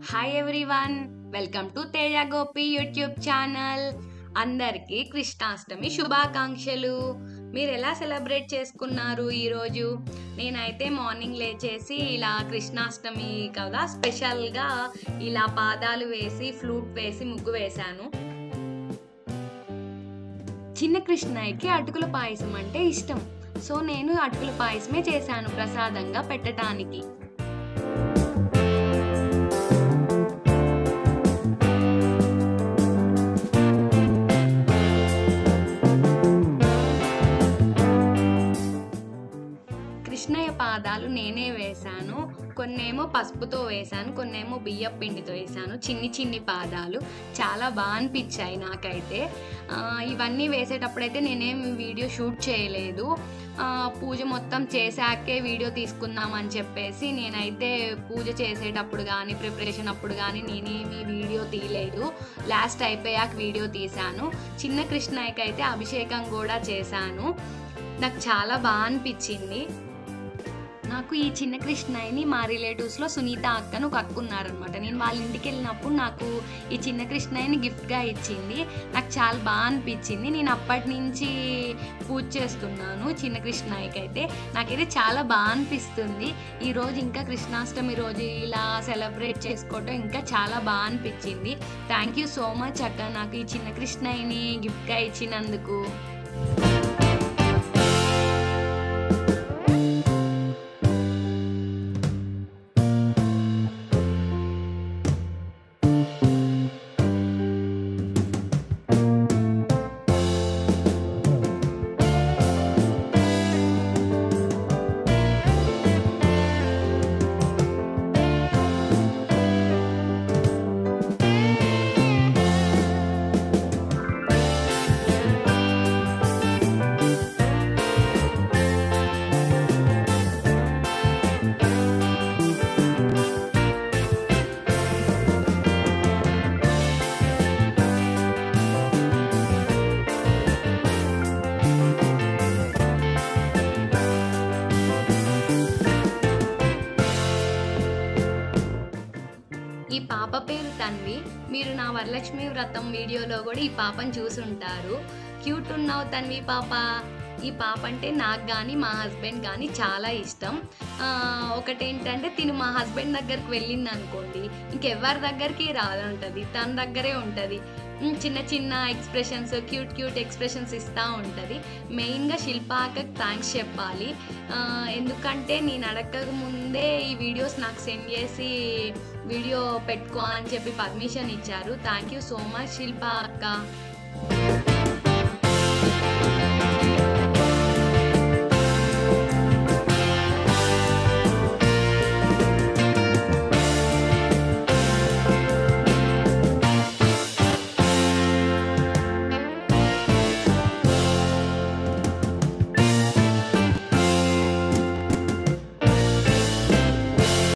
Hi everyone, welcome to Teja Gopi YouTube channel. అందరికీ కృష్ణాష్టమి శుభాకాంక్షలు. మీరు ఎలా సెలబ్రేట్ చేసుకున్నారు ఈరోజు? నేనైతే మార్నింగ్ లేచేసి ఇలా కృష్ణాష్టమి కదా స్పెషల్గా ఇలా పాదాలు వేసి ఫ్లూట్ వేసి ముగ్గు వేశాను. చిన్న కృష్ణయ్యకి అటుకుల పాయసం అంటే ఇష్టం, సో నేను అటుకుల పాయసమే చేశాను ప్రసాదంగా పెట్టడానికి. కృష్ణయ్య పాదాలు నేనే వేశాను. కొన్నేమో పసుపుతో వేశాను, కొన్నేమో బియ్యం పిండితో వేశాను. చిన్ని పాదాలు చాలా బాగా అనిపించాయి నాకైతే. ఇవన్నీ వేసేటప్పుడైతే నేనేం వీడియో షూట్ చేయలేదు. పూజ మొత్తం చేశాకే వీడియో తీసుకుందామని చెప్పేసి నేనైతే పూజ చేసేటప్పుడు కానీ ప్రిపరేషన్ అప్పుడు కానీ నేనేమి వీడియో తీయలేదు. లాస్ట్ అయిపోయాక వీడియో తీశాను. చిన్న కృష్ణయ్యకి అయితే అభిషేకం కూడా చేశాను. నాకు చాలా బాగా అనిపించింది. నాకు ఈ చిన్న కృష్ణయ్యని మా రిలేటివ్స్లో సునీత అక్కను ఒక అక్క ఉన్నారనమాట. నేను వాళ్ళ ఇంటికి వెళ్ళినప్పుడు నాకు ఈ చిన్న కృష్ణయ్యని గిఫ్ట్గా ఇచ్చింది. నాకు చాలా బాగా అనిపించింది. నేను అప్పటి నుంచి పూజ చేస్తున్నాను చిన్న కృష్ణయ్యకి అయితే. నాకైతే చాలా బాగా అనిపిస్తుంది. ఈరోజు ఇంకా కృష్ణాష్టమి రోజు ఇలా సెలబ్రేట్ చేసుకోవటం ఇంకా చాలా బాగా అనిపించింది. థ్యాంక్ యూ సో మచ్ అక్క, నాకు ఈ చిన్న కృష్ణయ్యని గిఫ్ట్గా ఇచ్చినందుకు. ఈ పాప పేరు తన్వి. మీరు నా వరలక్ష్మి వ్రతం వీడియోలో కూడా ఈ పాపను చూసుంటారు. క్యూట్ ఉన్నావు తన్వి పాప. ఈ పాప అంటే నాకు కానీ మా హస్బెండ్ కానీ చాలా ఇష్టం. ఒకటేంటంటే తిను మా హస్బెండ్ దగ్గరికి వెళ్ళింది అనుకోండి, ఇంకెవరి దగ్గరికి రాదంటుంది, తన దగ్గరే ఉంటుంది. చిన్న ఎక్స్ప్రెషన్స్, క్యూట్ ఎక్స్ప్రెషన్స్ ఇస్తూ ఉంటుంది. మెయిన్గా శిల్పాకకి థ్యాంక్స్ చెప్పాలి. ఎందుకంటే నేను అడగక ముందే ఈ వీడియోస్ నాకు సెండ్ చేసి వీడియో పెట్టుకో అని చెప్పి పర్మిషన్ ఇచ్చారు. Thank you so much Shilpa అక్క.